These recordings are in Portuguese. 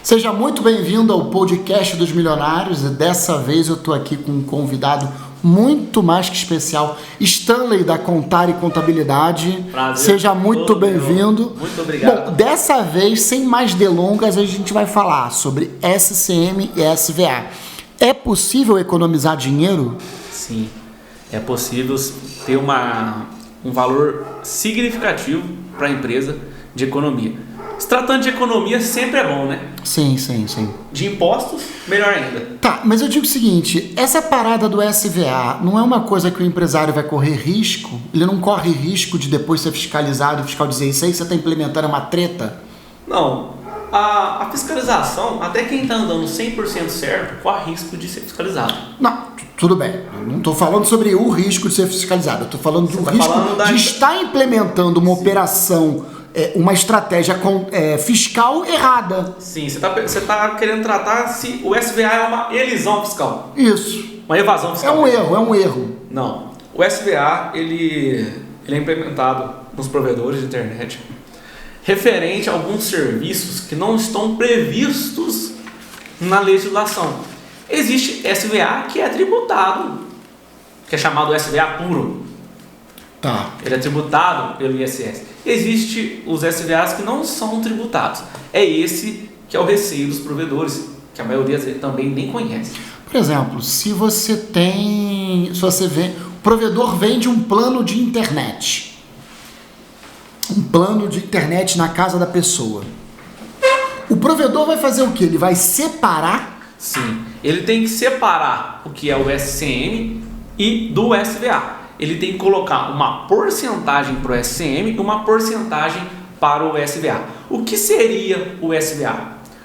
Seja muito bem-vindo ao podcast dos milionários e dessa vez eu estou aqui com um convidado muito mais que especial, Stanley da Contar e Contabilidade. Prazer. Seja muito bem-vindo. Muito obrigado. Bom, dessa vez, sem mais delongas, a gente vai falar sobre SCM e SVA. É possível economizar dinheiro? Sim, é possível ter um valor significativo para a empresa de economia. Se tratando de economia, sempre é bom, né? Sim. De impostos, melhor ainda. Tá, mas eu digo o seguinte, essa parada do SVA não é uma coisa que o empresário vai correr risco? Ele não corre risco de depois ser fiscalizado e o fiscal dizer isso aí, você está implementando uma treta? Não, a fiscalização, até quem está andando 100% certo, corre risco de ser fiscalizado. Não, tudo bem. Eu não estou falando sobre o risco de ser fiscalizado, eu estou falando do risco de estar implementando uma operação, uma estratégia fiscal errada. Sim, você tá querendo tratar se o SVA é uma elisão fiscal. Isso. Uma evasão fiscal. É um erro. Não. O SVA, ele é implementado nos provedores de internet referente a alguns serviços que não estão previstos na legislação. Existe SVA que é tributado, que é chamado SVA puro. Tá. Ele é tributado pelo ISS. Existe os SVAs que não são tributados. É esse que é o receio dos provedores, que a maioria também nem conhece. Por exemplo, o provedor vende um plano de internet. Um plano de internet na casa da pessoa. O provedor vai fazer o quê? Ele vai separar? Sim, ele tem que separar o que é o SCM e do SVA. Ele tem que colocar uma porcentagem para o SCM e uma porcentagem para o SVA. O que seria o SVA?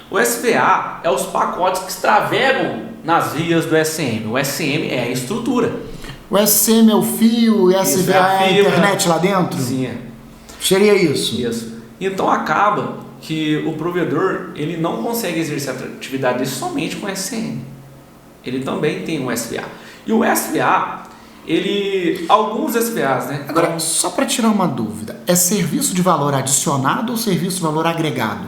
O SVA é os pacotes que extravegam nas vias do SCM. O SCM é a estrutura. O SCM é o fio, o SVA é a internet lá dentro? Sim. Seria isso? Isso. Então acaba que o provedor ele não consegue exercer a atividade dele somente com o SCM. Ele também tem um SVA. E o SVA... alguns SVAs, né? Agora, então, só para tirar uma dúvida, é serviço de valor adicionado ou serviço de valor agregado?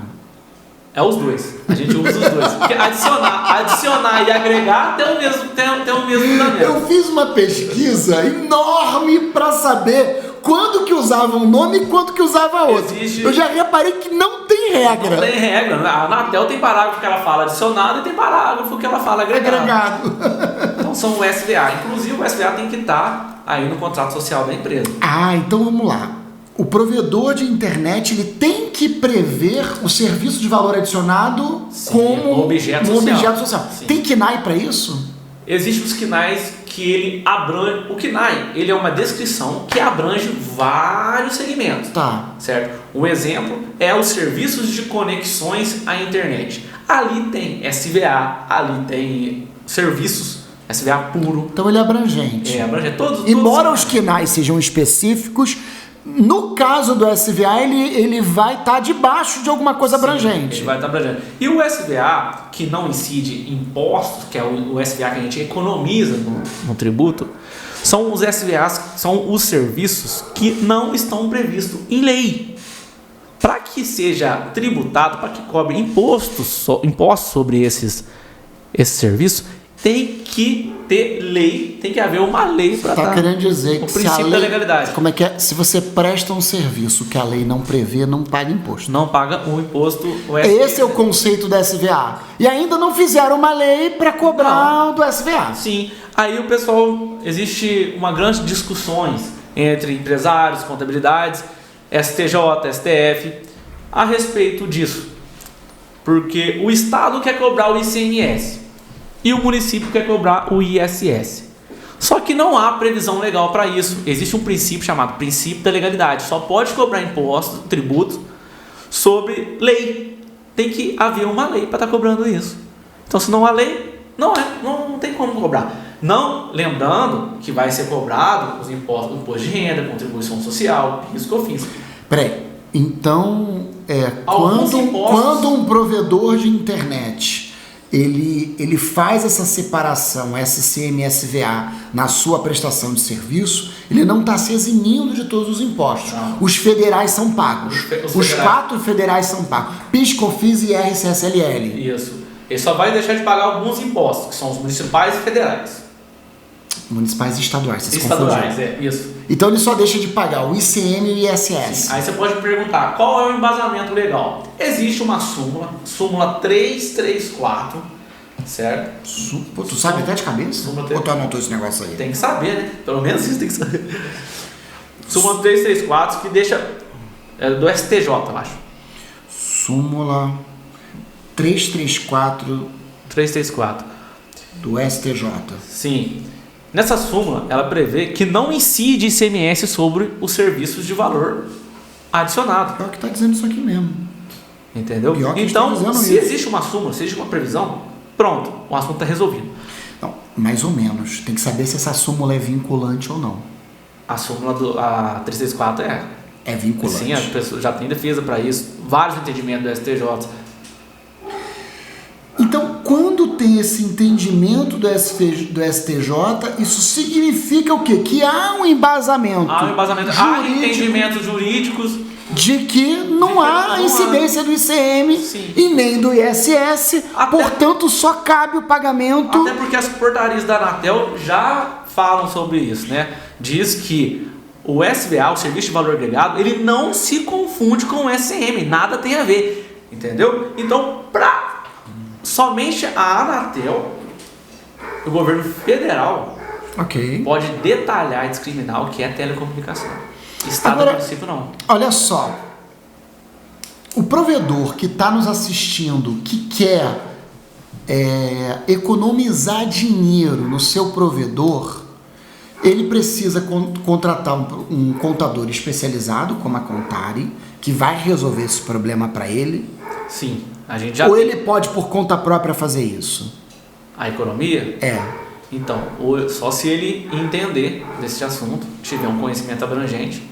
É os dois. A gente usa os dois. Porque adicionar e agregar tem o mesmo fundamento. Eu fiz uma pesquisa enorme para saber quando que usava um nome e quando que usava outro. Eu já reparei que não tem regra. Não tem regra. A Anatel tem parágrafo que ela fala adicionado e tem parágrafo que ela fala agregado. Então são o SVA. Inclusive o SVA tem que estar aí no contrato social da empresa. Ah, então vamos lá. O provedor de internet ele tem que prever o serviço de valor adicionado como um objeto social. Sim. Tem KNAI para isso? Existem os KNAIs que ele abrange. O KNAI ele é uma descrição que abrange vários segmentos. Tá. Certo? Um exemplo é os serviços de conexões à internet. Ali tem SVA, ali tem serviços SVA puro. Então ele é abrangente. É abrangente. Embora os KNAIs sejam específicos, no caso do SVA, ele vai estar debaixo de alguma coisa abrangente. Ele vai estar abrangente. E o SVA, que não incide impostos, que é o SVA que a gente economiza no tributo, são os SVAs, são os serviços que não estão previstos em lei. Para que seja tributado, para que cobre impostos sobre esses serviços, tem que ter lei, tem que haver uma lei para estar. Está querendo dizer que o princípio da legalidade. Como é que é? Se você presta um serviço que a lei não prevê, não paga imposto. Não paga o imposto. Esse é o conceito da SVA. E ainda não fizeram uma lei para cobrar do SVA. Sim. Aí o pessoal, existe uma grande discussões entre empresários, contabilidades, STJ, STF, a respeito disso. Porque o Estado quer cobrar o ICMS. E o município quer cobrar o ISS. Só que não há previsão legal para isso. Existe um princípio chamado princípio da legalidade. Só pode cobrar impostos, tributos, sobre lei. Tem que haver uma lei para estar cobrando isso. Então, se não há lei, não tem como cobrar. Não lembrando que vai ser cobrado os impostos, imposto de renda, contribuição social, PIS, COFINS. Peraí. Então, quando um provedor de internet ele faz essa separação SCM-SVA na sua prestação de serviço, ele não está se eximindo de todos os impostos. Não. Os federais são pagos. Os federais. 4 federais são pagos. PIS, COFINS e RCSLL. Isso. Ele só vai deixar de pagar alguns impostos, que são os municipais e federais. Municipais e estaduais, vocês Estaduais, confundiram. isso. Então ele só deixa de pagar o ICM e o ISS. Aí você pode me perguntar, qual é o embasamento legal? Existe uma súmula 334, certo? Pô, tu sabe até de cabeça? Súmula Ou tu anotou esse negócio aí? Tem que saber, né? Pelo menos isso tem que saber. Súmula 334, que deixa... É do STJ, eu acho. Súmula 334 334. do STJ. Sim. Nessa súmula, ela prevê que não incide ICMS sobre os serviços de valor adicionado. Pior que tá dizendo isso aqui mesmo. Entendeu? Pior que Então, está dizendo se isso. existe uma súmula, se existe uma previsão, pronto, o assunto está resolvido. Não, mais ou menos. Tem que saber se essa súmula é vinculante ou não. A súmula a 364 é. É vinculante. Sim, a pessoa já tem defesa para isso. Vários entendimentos do STJ. Então, quando tem esse entendimento do STJ, isso significa o quê? Que há um embasamento. Há um embasamento, há entendimentos jurídicos de que não há incidência do ICM Sim. e nem do ISS, portanto só cabe o pagamento. Até porque as portarias da Anatel já falam sobre isso, né? Diz que o SVA, o Serviço de Valor Agregado, ele não se confunde com o SM, nada tem a ver, entendeu? Então, somente a Anatel, o governo federal, pode detalhar e discriminar o que é telecomunicação. Estado Agora, e município não. Olha só, o provedor que está nos assistindo, que quer economizar dinheiro no seu provedor, ele precisa contratar um contador especializado, como a Contare, que vai resolver esse problema para ele. Sim, a gente já Ou ele pode, por conta própria, fazer isso? A economia? Então, só se ele entender desse assunto, tiver um conhecimento abrangente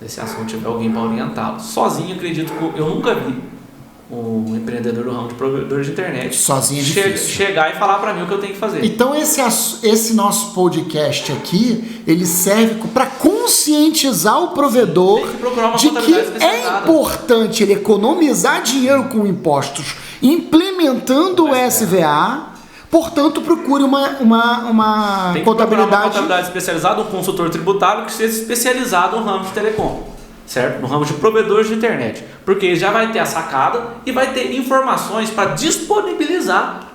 desse assunto, tiver alguém para orientá-lo. Sozinho, acredito que eu nunca vi um empreendedor do ramo de provedor de internet sozinho é difícil. Chegar e falar para mim o que eu tenho que fazer. Então esse nosso podcast aqui, ele serve para conscientizar o provedor de que é importante ele economizar dinheiro com impostos implementando o SVA. Portanto, procure uma tem que contabilidade... uma contabilidade especializada, um consultor tributário que seja especializado no ramo de telecom, certo? No ramo de provedores de internet. Porque ele já vai ter a sacada e vai ter informações para disponibilizar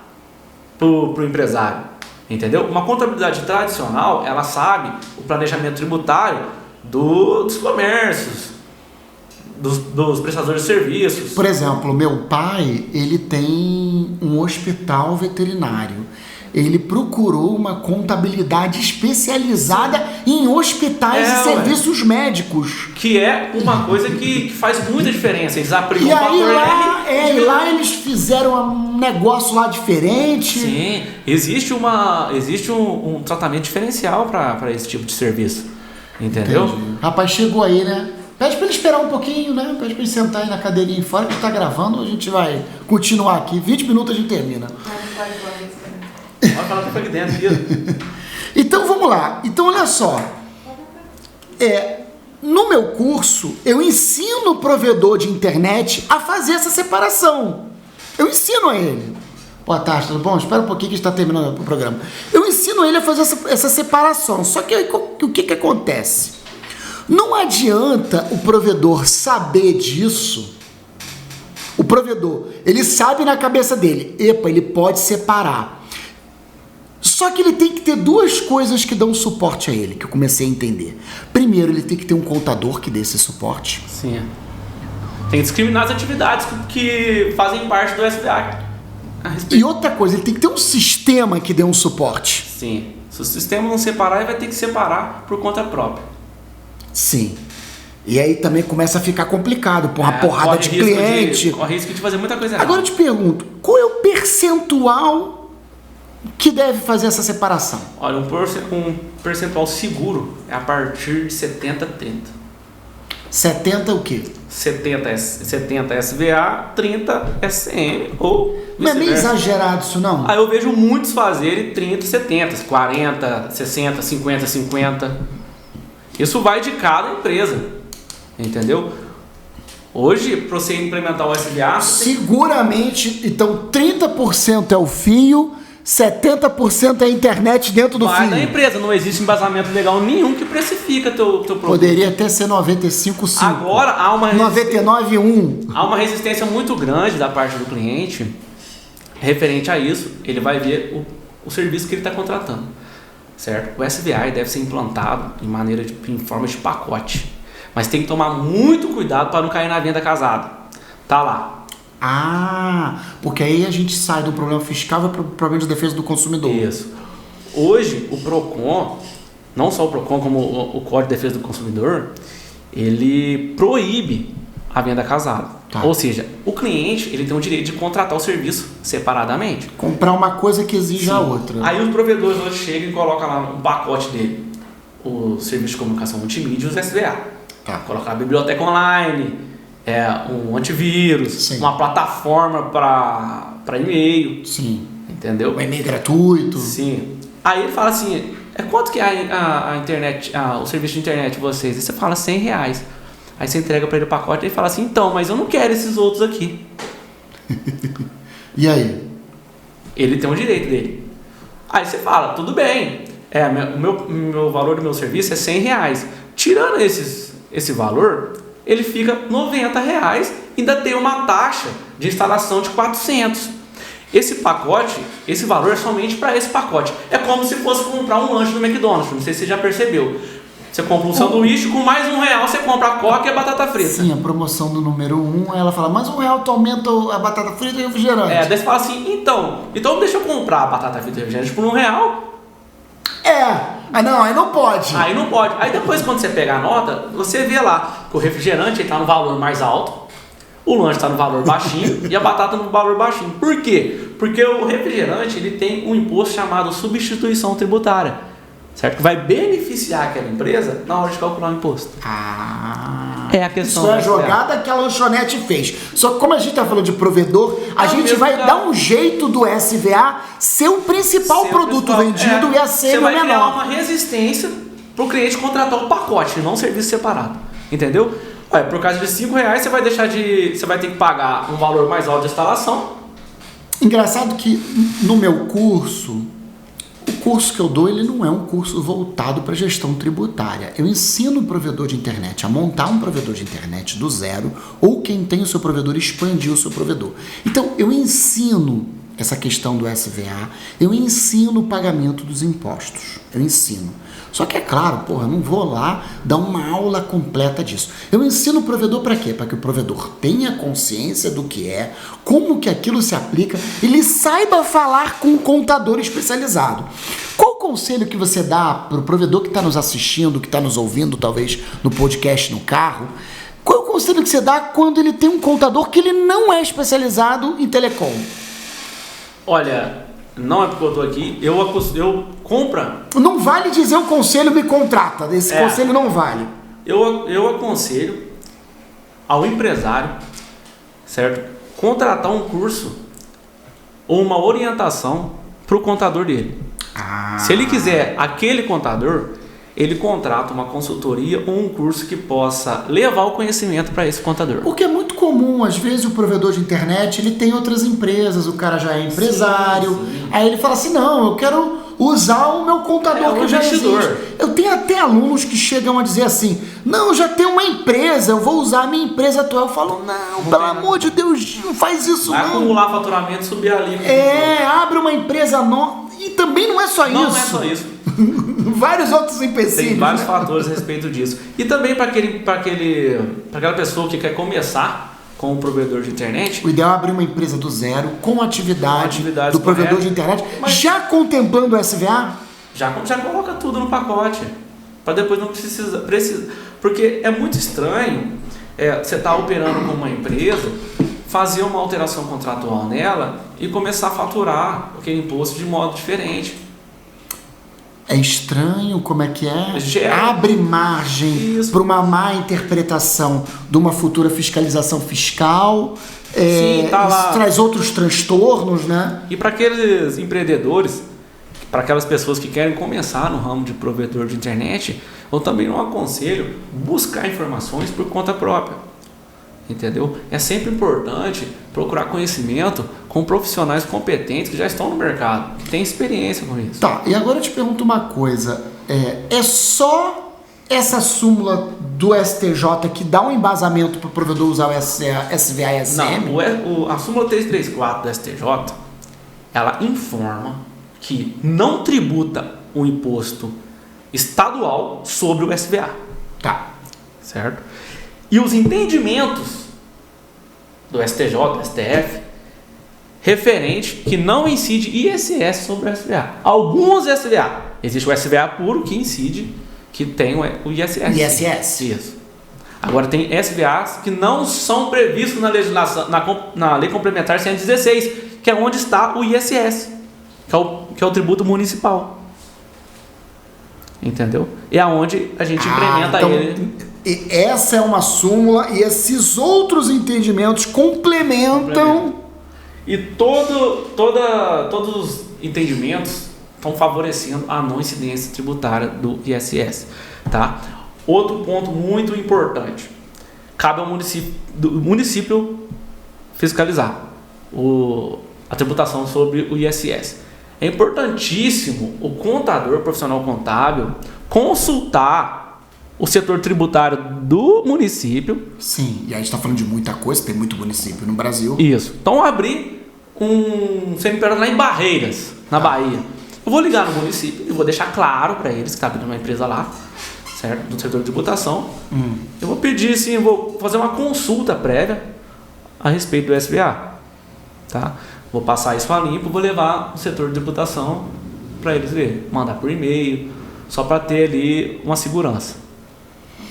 para o empresário. Entendeu? Uma contabilidade tradicional, ela sabe o planejamento tributário dos comércios, dos prestadores de serviços. Por exemplo, meu pai, ele tem um hospital veterinário. Ele procurou uma contabilidade especializada em hospitais e serviços médicos. Que é uma coisa que faz muita diferença. Eles aplicam e aí lá eles fizeram um negócio lá diferente. Sim, existe um tratamento diferencial para esse tipo de serviço. Entendeu? Entendi. Rapaz, chegou aí, né? Pede pra ele esperar um pouquinho, né? Pede pra ele sentar aí na cadeirinha fora que tá gravando. A gente vai continuar aqui. 20 minutos a gente termina. Vai falar que foi aqui dentro. Então vamos lá. Então olha só. No meu curso, eu ensino o provedor de internet a fazer essa separação. Eu ensino a ele. Boa tarde, tudo bom? Espera um pouquinho que está terminando o programa. Eu ensino ele a fazer essa separação. Só que o que acontece? Não adianta o provedor saber disso. O provedor, ele sabe na cabeça dele, ele pode separar. Só que ele tem que ter duas coisas que dão suporte a ele, que eu comecei a entender. Primeiro, ele tem que ter um contador que dê esse suporte. Sim. Tem que discriminar as atividades que fazem parte do SVA. E outra coisa, ele tem que ter um sistema que dê um suporte. Sim. Se o sistema não separar, ele vai ter que separar por conta própria. Sim. E aí também começa a ficar complicado, por uma porrada de cliente. Corre risco de fazer muita coisa errada. Agora eu te pergunto, qual é o percentual que deve fazer essa separação? Olha, um percentual seguro é a partir de 70-30. 70 o quê? 70 SVA, 30 SM ou Não é meio vice-versa. exagerado isso, não? Aí eu vejo muitos fazerem 30, 70, 40, 60, 50, 50. Isso vai de cada empresa, entendeu? Hoje, para você implementar o SVA... Seguramente, então 30% é o fio, 70% é a internet dentro do vai fio. da empresa, não existe embasamento legal nenhum que precifica teu produto. Poderia até ser 95,5. Agora há uma 99,1. há uma resistência muito grande da parte do cliente referente a isso. Ele vai ver o serviço que ele está contratando, certo? O SVA deve ser implantado em forma de pacote, mas tem que tomar muito cuidado para não cair na venda casada. Tá lá. Ah, porque aí a gente sai do problema fiscal e vai para o problema de defesa do consumidor. Isso. Hoje o Procon, não só o Procon como o Código de Defesa do Consumidor, ele proíbe a venda casada. Tá. Ou seja, o cliente ele tem o direito de contratar o serviço separadamente. Comprar uma coisa que exige a Sim. outra. Aí os provedores hoje chegam e colocam lá no pacote dele o serviço de comunicação multimídia e os SVA. Tá. Colocar a biblioteca online, um antivírus, Sim. uma plataforma para e-mail, Sim. entendeu? O e-mail gratuito. Sim. Aí ele fala assim, quanto que é a internet, o serviço de internet de vocês? Aí você fala R$100. Aí você entrega para ele o pacote e ele fala assim, então, mas eu não quero esses outros aqui. E aí? Ele tem o direito dele. Aí você fala, tudo bem, o meu valor do meu serviço é R$100. Tirando esse valor, ele fica R$90 e ainda tem uma taxa de instalação de 400. Esse pacote, esse valor é somente para esse pacote. É como se fosse comprar um lanche no McDonald's, não sei se você já percebeu. Você compra um sanduíche, com mais R$1 você compra a coca e a batata frita. Sim, a promoção do número 1, ela fala, mas R$1 tu aumenta a batata frita e o refrigerante. Daí você fala assim, então deixa eu comprar a batata frita e o refrigerante por R$1. Não, aí não pode. Aí não pode. Aí depois, quando você pega a nota, você vê lá que o refrigerante está no valor mais alto, o lanche está no valor baixinho e a batata no valor baixinho. Por quê? Porque o refrigerante ele tem um imposto chamado substituição tributária, certo? Que vai beneficiar aquela empresa na hora de calcular o imposto. É a questão. Isso é a da jogada que a lanchonete fez. Só que como a gente está falando de provedor, a gente mesmo vai cara. dar um jeito do SVA ser o principal produto vendido e a ser Você o vai criar menor. uma resistência para o cliente contratar o pacote, não um serviço separado. Entendeu? Por causa de R$5 você vai ter que pagar um valor mais alto de instalação. Engraçado que no meu curso, o curso que eu dou, ele não é um curso voltado para gestão tributária. Eu ensino o provedor de internet a montar um provedor de internet do zero, ou quem tem o seu provedor expandir o seu provedor. Então, eu ensino essa questão do SVA, eu ensino o pagamento dos impostos. Eu ensino. Só que é claro, eu não vou lá dar uma aula completa disso. Eu ensino o provedor para quê? Para que o provedor tenha consciência do que é, como que aquilo se aplica, ele saiba falar com um contador especializado. Qual o conselho que você dá para o provedor que está nos assistindo, que está nos ouvindo, talvez no podcast, no carro? Qual o conselho que você dá quando ele tem um contador que ele não é especializado em telecom? Olha, não é porque eu estou aqui, eu compra. Não vale dizer o conselho me contrata, esse conselho não vale. Eu aconselho ao empresário, certo? Contratar um curso ou uma orientação para o contador dele. Se ele quiser aquele contador, ele contrata uma consultoria ou um curso que possa levar o conhecimento para esse contador. Porque é muito comum, às vezes o provedor de internet, ele tem outras empresas, o cara já é empresário, Sim. Aí ele fala assim, não, eu quero usar o meu contador que já existe. Eu tenho até alunos que chegam a dizer assim, não, eu já tenho uma empresa, eu vou usar a minha empresa atual. Eu falo, não, pelo amor de Deus, não faz isso não. Vai acumular faturamento e subir ali. Abre uma empresa nova. E também não é só isso. Não é só isso. Vários outros empecilhos. Tem vários fatores a respeito disso. E também para aquela pessoa que quer começar com o provedor de internet. O ideal é abrir uma empresa do zero, com atividade do provedor de internet, mas já contemplando o SVA? Já coloca tudo no pacote. Para depois não precisa. Porque é muito estranho você estar operando com uma empresa, fazer uma alteração contratual nela e começar a faturar aquele imposto de modo diferente. É estranho, como é que é? Gera. Abre margem Isso. para uma má interpretação de uma futura fiscalização fiscal. Sim, tá lá. Isso traz outros transtornos, né? E para aqueles empreendedores, para aquelas pessoas que querem começar no ramo de provedor de internet, eu também não aconselho buscar informações por conta própria. Entendeu? É sempre importante procurar conhecimento com profissionais competentes que já estão no mercado, que têm experiência com isso. Tá, e agora eu te pergunto uma coisa. É só essa súmula do STJ que dá um embasamento para o provedor usar o SVA-SM? Não, a súmula 334 do STJ, ela informa que não tributa o imposto estadual sobre o SVA. Tá. Certo? E os entendimentos do STJ, do STF, referente que não incide ISS sobre o SVA. Alguns SVA. Existe o SVA puro que incide, que tem o ISS. ISS. Isso. Agora tem SVAs que não são previstos na legislação, na Lei Complementar 116, que é onde está o ISS, que é o tributo municipal. Entendeu? É onde a gente implementa então, ele. E essa é uma súmula e esses outros entendimentos complementam. E todos os entendimentos estão favorecendo a não incidência tributária do ISS. Tá? Outro ponto muito importante. Cabe ao município fiscalizar a tributação sobre o ISS. É importantíssimo o contador profissional contábil consultar o setor tributário do município. Sim, e a gente está falando de muita coisa, tem muito município no Brasil. Isso. Então, abrir um CNPJ lá em Barreiras, na Bahia. Eu vou ligar no município e vou deixar claro para eles que está abrindo uma empresa lá, certo? Do setor de tributação. Eu vou pedir, assim, eu vou fazer uma consulta prévia a respeito do SVA. Tá? Vou passar isso a limpo, vou levar o setor de tributação para eles verem. Mandar por e-mail, só para ter ali uma segurança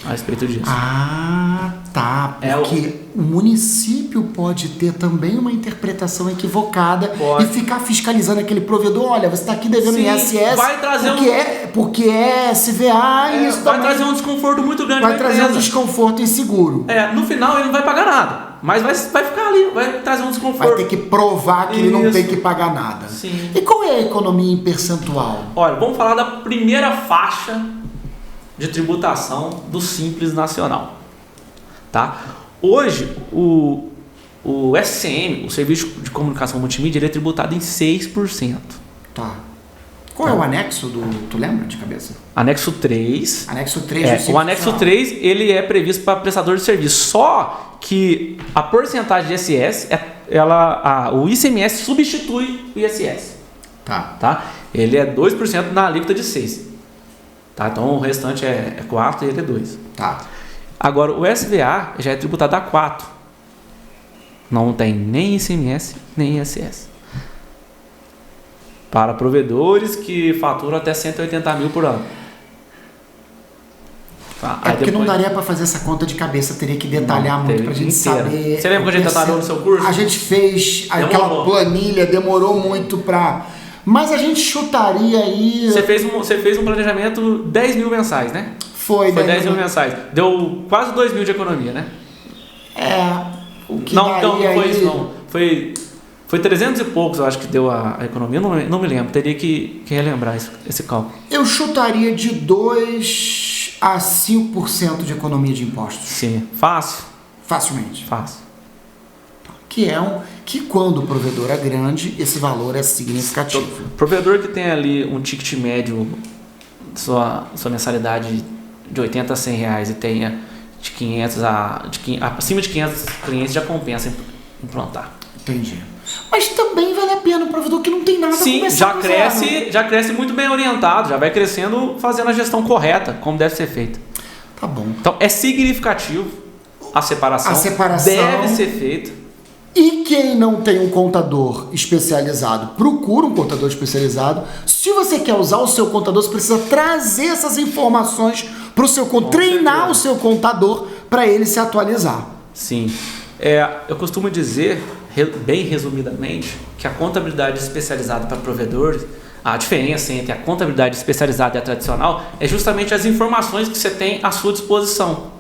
a respeito disso. Ah, tá. Porque o município pode ter também uma interpretação equivocada e ficar fiscalizando aquele provedor. Olha, você está aqui devendo ISS vai trazer porque é SVA e isso vai trazer um desconforto muito grande. Vai trazer um desconforto inseguro. No final ele não vai pagar nada, mas vai ficar ali, vai trazer um desconforto. Vai ter que provar que ele não tem que pagar nada. Sim. E qual é a economia em percentual? Olha, vamos falar da primeira faixa de tributação do Simples Nacional. Tá? Hoje, o SCM, o Serviço de Comunicação Multimídia, ele é tributado em 6%. Tá. Qual é o anexo tu lembra de cabeça? Anexo 3. Anexo 3 o anexo 3, ele é previsto para prestador de serviço. Só que a porcentagem de ISS, o ICMS substitui o ISS. Tá? Ele é 2% na alíquota de 6%. Tá? Então o restante é 4% e ele é 2%. Tá. Agora o SVA já é tributado a 4%. Não tem nem ICMS nem ISS. Para provedores que faturam até 180 mil por ano. Tá? Porque não daria para fazer essa conta de cabeça, teria que detalhar muito para a gente saber. Você lembra que a gente detalhou no seu curso? A gente fez aquela planilha, demorou muito para... Mas a gente chutaria aí... Você fez um planejamento 10 mil mensais, né? Foi 10 mil mensais. Deu quase 2 mil de economia, né? O que não foi aí... isso não. Foi 300 e poucos, eu acho que deu a economia. Não me lembro, teria que relembrar esse cálculo. Eu chutaria de 2 a 5% de economia de impostos. Sim, fácil. Facilmente. Fácil. Que quando o provedor é grande, esse valor é significativo. O provedor que tem ali um ticket médio, sua mensalidade de 80 a 100 reais e tenha de 500 acima de 500 clientes, já compensa implantar. Entendi. Mas também vale a pena o provedor que não tem nada a começar já cresce muito bem orientado, já vai crescendo fazendo a gestão correta, como deve ser feita. Tá bom. Então é significativo a separação deve ser feita. E quem não tem um contador especializado, procura um contador especializado. Se você quer usar o seu contador, você precisa trazer essas informações para o seu contador, treinar o seu contador para ele se atualizar. Sim. Eu costumo dizer, bem resumidamente, que a contabilidade especializada para provedores, a diferença entre a contabilidade especializada e a tradicional é justamente as informações que você tem à sua disposição.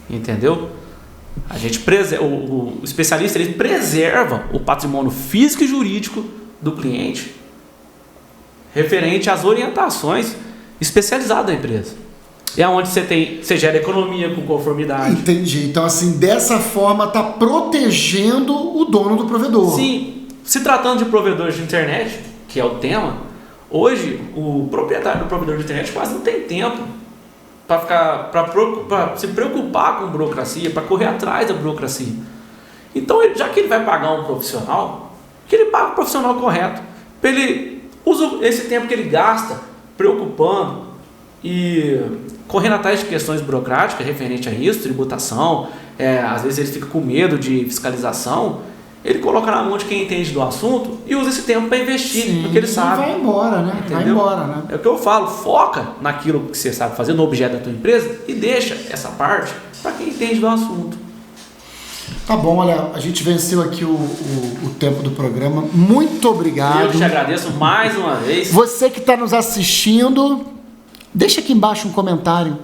Entendeu? A gente o especialista ele preserva o patrimônio físico e jurídico do cliente referente às orientações especializadas da empresa. É onde você gera economia com conformidade. Entendi. Então, assim, dessa forma está protegendo o dono do provedor. Sim. Se tratando de provedores de internet, que é o tema, hoje o proprietário do provedor de internet quase não tem tempo para se preocupar com burocracia, para correr atrás da burocracia. Então, já que ele vai pagar um profissional, que ele pague o profissional correto. Ele usa esse tempo que ele gasta preocupando e correndo atrás de questões burocráticas referente a isso, tributação, às vezes ele fica com medo de fiscalização, ele coloca na mão de quem entende do assunto e usa esse tempo para investir no que ele sabe. E vai embora, né? Entendeu? Vai embora, né? É o que eu falo, foca naquilo que você sabe fazer, no objeto da tua empresa e deixa essa parte para quem entende do assunto. Tá bom, olha, a gente venceu aqui o tempo do programa. Muito obrigado. Eu te agradeço mais uma vez. Você que está nos assistindo, deixa aqui embaixo um comentário.